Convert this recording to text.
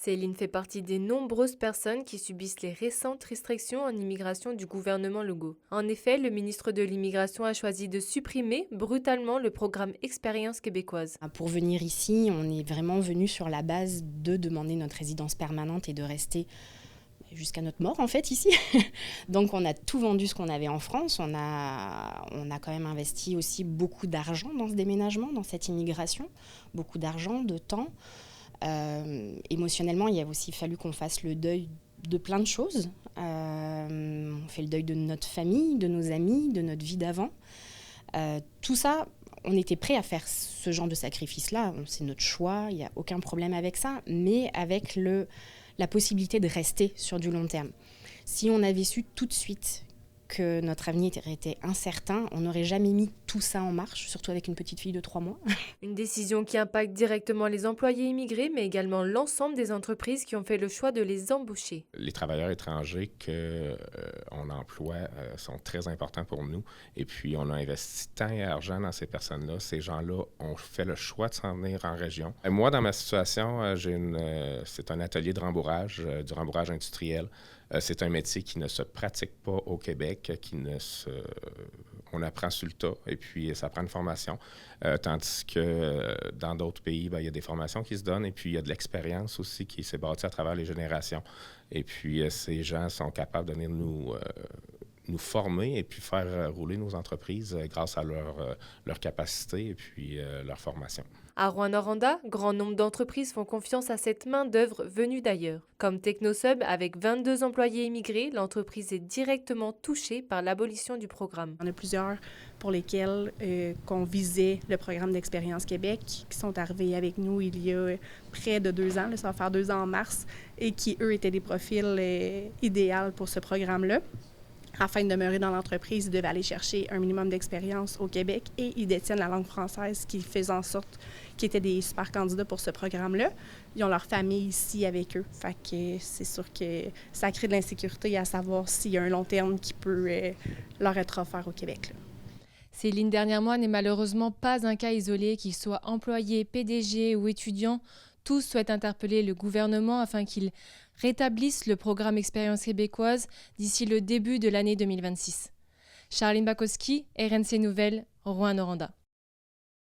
Céline fait partie des nombreuses personnes qui subissent les récentes restrictions en immigration du gouvernement Legault. En effet, le ministre de l'Immigration a choisi de supprimer brutalement le programme Expérience québécoise. Pour venir ici, on est vraiment venu sur la base de demander notre résidence permanente et de rester jusqu'à notre mort en fait ici. Donc on a tout vendu ce qu'on avait en France, on a quand même investi aussi beaucoup d'argent dans ce déménagement, dans cette immigration, beaucoup d'argent, de temps. Émotionnellement, il a aussi fallu qu'on fasse le deuil de plein de choses. On fait le deuil de notre famille, de nos amis, de notre vie d'avant. Tout ça, on était prêt à faire ce genre de sacrifice-là. C'est notre choix, il n'y a aucun problème avec ça, mais avec la possibilité de rester sur du long terme. Si on avait su tout de suite que notre avenir était incertain, on n'aurait jamais mis tout ça en marche, surtout avec une petite fille de 3 mois. Une décision qui impacte directement les employés immigrés, mais également l'ensemble des entreprises qui ont fait le choix de les embaucher. Les travailleurs étrangers qu'on emploie sont très importants pour nous. Et puis, on a investi temps et argent dans ces personnes-là. Ces gens-là ont fait le choix de s'en venir en région. Moi, dans ma situation, c'est un atelier de rembourrage, du rembourrage industriel. C'est un métier qui ne se pratique pas au Québec, on apprend sur le tas et puis ça prend une formation. Tandis que dans d'autres pays, il y a des formations qui se donnent et puis il y a de l'expérience aussi qui s'est bâtie à travers les générations. Et puis ces gens sont capables de venir nous former et puis faire rouler nos entreprises grâce à leur capacité et puis leur formation. À Rouyn-Noranda, grand nombre d'entreprises font confiance à cette main-d'œuvre venue d'ailleurs. Comme Technosub, avec 22 employés immigrés, l'entreprise est directement touchée par l'abolition du programme. Il y en a plusieurs pour lesquels qu'on visait le programme d'Expérience Québec, qui sont arrivés avec nous il y a près de 2 ans, ça va faire 2 ans en mars, et qui, eux, étaient des profils idéaux pour ce programme-là. Afin de demeurer dans l'entreprise, ils devaient aller chercher un minimum d'expérience au Québec et ils détiennent la langue française, qui faisait en sorte qu'ils étaient des super candidats pour ce programme-là. Ils ont leur famille ici avec eux. Fait que c'est sûr que ça crée de l'insécurité à savoir s'il y a un long terme qui peut leur être offert au Québec, là. Céline Dernièrement n'est malheureusement pas un cas isolé, qu'il soit employé, PDG ou étudiant. Tous souhaitent interpeller le gouvernement afin qu'il rétablisse le programme Expérience québécoise d'ici le début de l'année 2026. Charline Bakowski, RNC Nouvelles, Rouyn-Noranda.